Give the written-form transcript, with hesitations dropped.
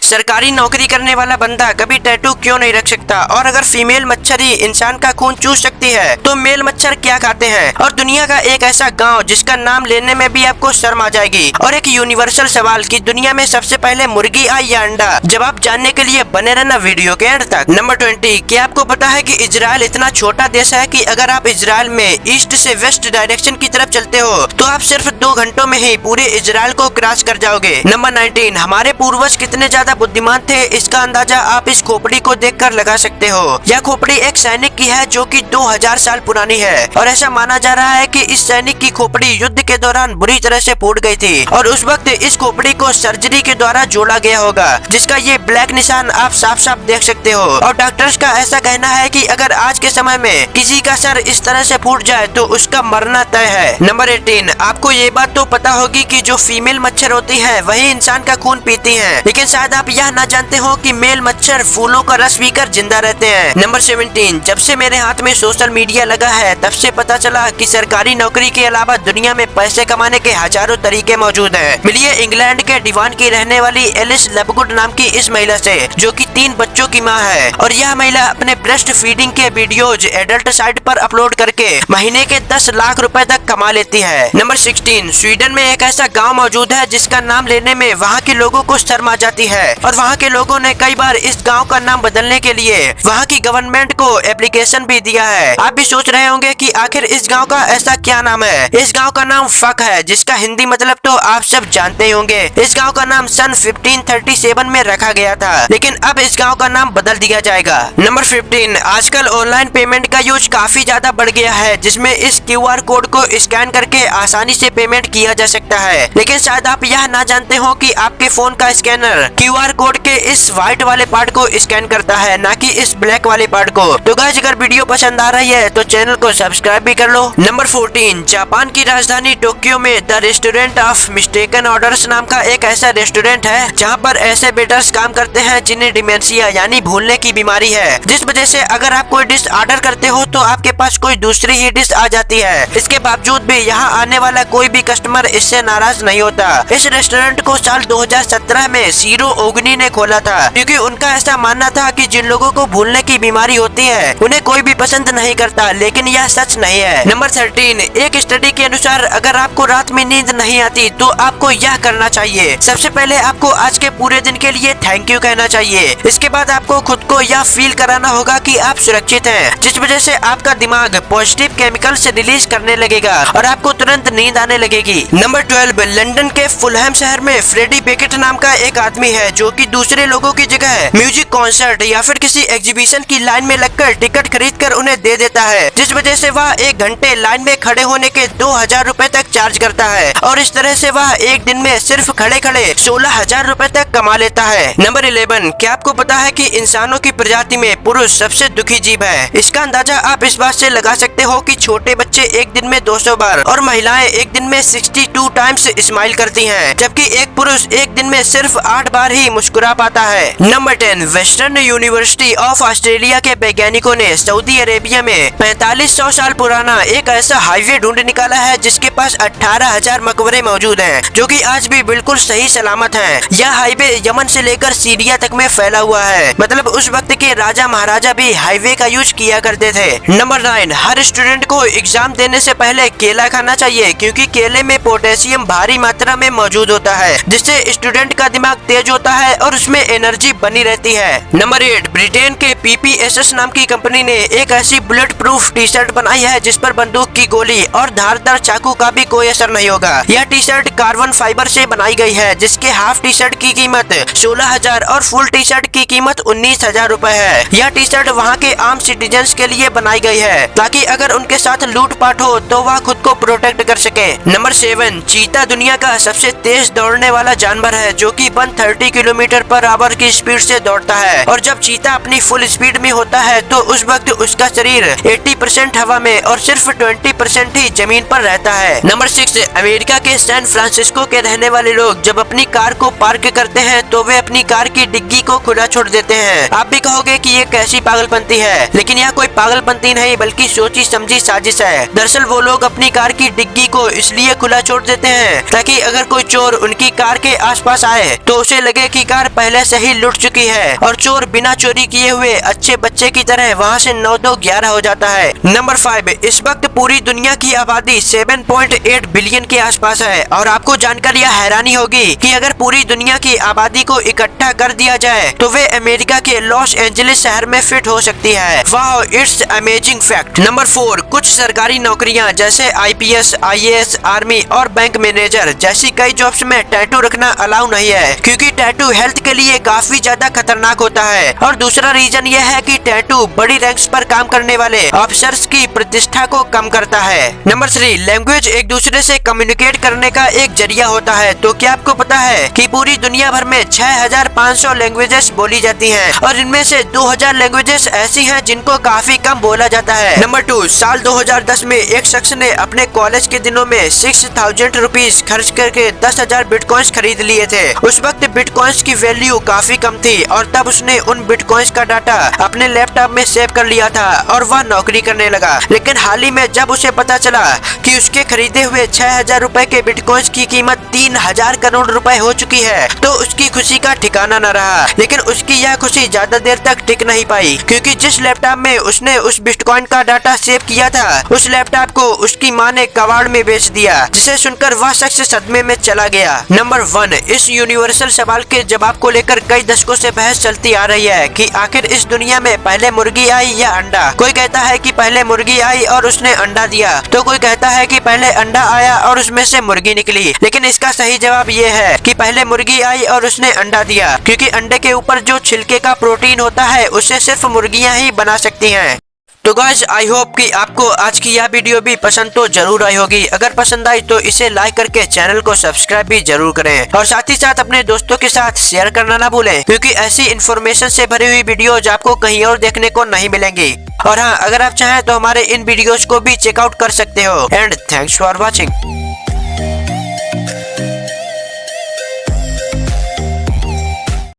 सरकारी नौकरी करने वाला बंदा कभी टैटू क्यों नहीं रख सकता? और अगर फीमेल मच्छर ही इंसान का खून चूस सकती है तो मेल मच्छर क्या खाते हैं? और दुनिया का एक ऐसा गाँव जिसका नाम लेने में भी आपको शर्म आ जाएगी। और एक यूनिवर्सल सवाल कि दुनिया में सबसे पहले मुर्गी आई या अंडा? जवाब जानने के लिए बने रहना वीडियो के एंड तक। नंबर 20, क्या आपको पता है कि इजराइल इतना छोटा देश है कि अगर आप इजराइल में ईस्ट से वेस्ट डायरेक्शन की तरफ चलते हो तो आप सिर्फ 2 घंटों में ही पूरे इजराइल को क्रॉस कर जाओगे। नंबर 19, हमारे पूर्वज कितने ज्यादा बुद्धिमान थे इसका अंदाजा आप इस खोपड़ी को देखकर लगा सकते हो। यह खोपड़ी एक सैनिक की है जो कि 2000 साल पुरानी है और ऐसा माना जा रहा है कि इस सैनिक की खोपड़ी युद्ध के दौरान बुरी तरह से फूट गई थी और उस वक्त इस खोपड़ी को सर्जरी के द्वारा जोड़ा गया होगा, जिसका ये ब्लैक निशान आप साफ साफ देख सकते हो। और डॉक्टर्स का ऐसा कहना है कि अगर आज के समय में किसी का सर इस तरह से फूट जाए तो उसका मरना तय है। नंबर 18, आपको ये बात तो पता होगी कि जो फीमेल मच्छर होती है वही इंसान का खून पीती है, लेकिन शायद आप यह ना जानते हो कि मेल मच्छर फूलों का रस पीकर जिंदा रहते हैं। नंबर 17, जब से मेरे हाथ में सोशल मीडिया लगा है तब से पता चला कि सरकारी नौकरी के अलावा दुनिया में पैसे कमाने के हजारों तरीके मौजूद हैं। मिलिए इंग्लैंड के डिवान की रहने वाली एलिस लवगुड नाम की इस महिला से जो कि 3 बच्चों की मां है और यह महिला अपने ब्रेस्ट फीडिंग के वीडियोज एडल्ट साइट पर अपलोड करके महीने के 10 लाख रुपए तक कमा लेती है। नंबर 16, स्वीडन में एक ऐसा गाँव मौजूद है जिसका नाम लेने में वहाँ के लोगों को शर्म आ जाती है और वहाँ के लोगों ने कई बार इस गाँव का नाम बदलने के लिए वहाँ की गवर्नमेंट को एप्लीकेशन भी दिया है। आप भी सोच रहे होंगे कि आखिर इस गांव का ऐसा क्या नाम है। इस गांव का नाम फक है, जिसका हिंदी मतलब तो आप सब जानते ही होंगे। इस गांव का नाम सन 1537 में रखा गया था, लेकिन अब इस गांव का नाम बदल दिया जाएगा। नंबर 15, आजकल ऑनलाइन पेमेंट का यूज काफी ज्यादा बढ़ गया है, जिसमें इस QR कोड को स्कैन करके आसानी से पेमेंट किया जा सकता है। लेकिन शायद आप यह ना जानते हो कि आपके फोन का स्कैनर QR कोड के इस व्हाइट वाले पार्ट को स्कैन करता है, ना कि इस ब्लैक वाले पार्ट को। तो गाइस, अगर वीडियो पसंद आ रही है तो चैनल को सब्सक्राइब भी कर लो। नंबर 14, जापान की राजधानी टोक्यो में the restaurant of mistaken orders नाम का एक ऐसा रेस्टोरेंट है जहां पर ऐसे वेटर्स काम करते हैं जिन्हें डिमेंशिया यानी भूलने की बीमारी है, जिस वजह से अगर आप कोई डिश ऑर्डर करते हो तो आपके पास कोई दूसरी ही डिश आ जाती है। इसके बावजूद भी यहाँ आने वाला कोई भी कस्टमर इससे नाराज नहीं होता। इस रेस्टोरेंट को साल 2017 में शीरो ओगनी ने खोला था, क्योंकि उनका ऐसा मानना था कि जिन लोगों को भूलने की बीमारी होती है उन्हें कोई भी पसंद नहीं करता, लेकिन यह सच नहीं है। नंबर 13, एक स्टडी के अनुसार अगर आपको रात में नींद नहीं आती तो आपको यह करना चाहिए। सबसे पहले आपको आज के पूरे दिन के लिए थैंक यू कहना चाहिए। इसके बाद आपको खुद को यह फील कराना होगा कि आप सुरक्षित हैं, जिस वजह से आपका दिमाग पॉजिटिव केमिकल से रिलीज करने लगेगा और आपको तुरंत नींद आने लगेगी। नंबर 12, लंदन के फुलहैम शहर में फ्रेडी बेकेट नाम का एक आदमी है जो कि दूसरे लोगों की जगह म्यूजिक कॉन्सर्ट या फिर किसी एग्जीबिशन की लाइन में लगकर टिकट खरीद कर उन्हें दे देता है, जिस वजह से वह 1 घंटे लाइन में खड़े होने के 2000 रुपए तक चार्ज करता है और इस तरह से वह एक दिन में सिर्फ खड़े खड़े 16,000 रुपए तक कमा लेता है। नंबर 11, क्या आपको पता है कि इंसानों की प्रजाति में पुरुष सबसे दुखी जीव है? इसका अंदाजा आप इस बात से लगा सकते हो कि छोटे बच्चे एक दिन में 200 बार और महिलाएं एक दिन में 62 टाइम्स स्माइल करती हैं, जबकि एक पुरुष एक दिन में सिर्फ 8 बार ही मुस्कुरा पाता है। Number 10, western university of Australia के वैज्ञानिकों ने सऊदी अरेबिया में 4500 साल पुराना एक ऐसा हाईवे ढूंढ निकाला है जिसके पास 18,000 मकबरे मौजूद हैं, जो कि आज भी बिल्कुल सही सलामत हैं। यह हाईवे यमन से लेकर सीरिया तक में फैला हुआ है, मतलब उस वक्त के राजा महाराजा भी हाईवे का यूज किया करते थे। नंबर 9, हर स्टूडेंट को एग्जाम देने से पहले केला खाना चाहिए, क्योंकि केले में पोटेशियम भारी मात्रा में मौजूद होता है, जिससे स्टूडेंट का दिमाग तेज होता है और उसमें एनर्जी बनी रहती है। नंबर 8, ब्रिटेन के PPSS नाम की कंपनी ने एक ऐसी बुलेट प्रूफ टी शर्ट बनाई है जिस पर बंदूक की गोली और धारदार चाकू का भी कोई असर नहीं होगा। यह टी शर्ट कार्बन फाइबर से बनाई गई है, जिसके हाफ टी शर्ट की कीमत 16,000 और फुल टी शर्ट की कीमत 19,000 रुपए है। यह टी शर्ट वहाँ के आम सिटीजन्स के लिए बनाई गई है ताकि अगर उनके साथ लूटपाट हो तो वह खुद को प्रोटेक्ट कर सके। नंबर 7, चीता दुनिया का सबसे तेज दौड़ने वाला जानवर है, जो कि 130 किलोमीटर पर आवर की स्पीड से दौड़ता है और जब चीता अपनी फुल स्पीड में होता है तो उस वक्त उसका शरीर 80% हवा में और सिर्फ 20% ही जमीन पर रहता है। नंबर 6, अमेरिका के सैन फ्रांसिस्को के रहने वाले लोग जब अपनी कार को पार्क करते हैं तो वे अपनी कार की डिग्गी को खुला छोड़ देते हैं। आप भी कहोगे कि ये कैसी पागलपंती है, लेकिन यह कोई पागलपंती नहीं बल्कि सोची समझी साजिश है। दरअसल वो लोग अपनी कार की डिग्गी को इसलिए खुला छोड़ देते हैं ताकि अगर कोई चोर उनकी कार के आसपास आए तो उसे लगे की कार पहले से ही लुट चुकी है और चोर बिना चोरी किए हुए अच्छे बच्चे की तरह वहाँ से 9-2-11 हो जाता है। नंबर 5, इस वक्त पूरी दुनिया की आबादी 7.8 बिलियन के आसपास है और आपको जानकर यह हैरानी होगी कि अगर पूरी दुनिया की आबादी को इकट्ठा कर दिया जाए तो वे अमेरिका के लॉस एंजलिस शहर में फिट हो सकती है। वाह, इट्स अमेजिंग फैक्ट। नंबर 4, कुछ सरकारी नौकरियां जैसे IPS, IAS, आर्मी और बैंक मैनेजर जैसी कई जॉब्स में टैटू रखना अलाउ नहीं है क्योंकि टैटू हेल्थ के लिए काफी ज्यादा खतरनाक होता है। और दूसरा रीजन यह है कि टैटू बड़ी रैंक्स पर काम करने वाले ऑफिसर्स की प्रतिष्ठा को कम करता है। नंबर 3, लैंग्वेज एक दूसरे से कम्युनिकेट करने का एक जरिया होता है। तो क्या आपको पता है कि पूरी दुनिया भर में 6500 लैंग्वेजेस बोली जाती हैं और इनमें से 2000 लैंग्वेजेस ऐसी हैं जिनको काफी कम बोला जाता है। नंबर 2, साल 2010 में एक शख्स ने अपने कॉलेज के दिनों में 6000 रुपीज खर्च करके 10,000 बिटकॉइंस खरीद लिए थे। उस वक्त बिटकॉइंस की वैल्यू काफी कम थी और तब उसने उन बिटकॉइंस का डाटा अपने लैपटॉप में सेव कर लिया था और वह नौकरी करने लगा। लेकिन हाल ही में जब उसे पता चला कि उसके खरीदे हुए 6000 रुपए के बिटकॉइंस की कीमत 3000 करोड़ रुपए हो चुकी है तो उसकी खुशी का ठिकाना न रहा। लेकिन उसकी यह खुशी ज्यादा देर तक टिक नहीं पाई क्योंकि जिस लैपटॉप में उसने उस बिटकॉइन का डाटा सेव किया था उस लैपटॉप को उसकी मां ने कबाड़ में बेच दिया, जिसे सुनकर वह शख्स सदमे में चला गया। नंबर 1, इस यूनिवर्सल सवाल के जवाब को लेकर कई दशकों से बहस चलती आ रही है कि आखिर इस दुनिया में पहले मुर्गी आई या अंडा। कोई कहता है कि पहले मुर्गी आई और उसने अंडा दिया, तो कोई कहता है कि पहले अंडा आया और उसमें से मुर्गी निकली। लेकिन इसका सही जवाब ये है कि पहले मुर्गी आई और उसने अंडा दिया क्योंकि अंडे के ऊपर जो छिलके का प्रोटीन होता है उसे सिर्फ मुर्गियां ही बना सकती हैं। तो गाइस, आई होप कि आपको आज की यह वीडियो भी पसंद तो जरूर आई होगी। अगर पसंद आई तो इसे लाइक करके चैनल को सब्सक्राइब भी जरूर करें और साथ ही साथ अपने दोस्तों के साथ शेयर करना ना भूलें क्योंकि ऐसी इन्फॉर्मेशन से भरी हुई वीडियोज आपको कहीं और देखने को नहीं मिलेंगी। और हाँ, अगर आप चाहें तो हमारे इन वीडियोज को भी चेकआउट कर सकते हो। And thanks for watching.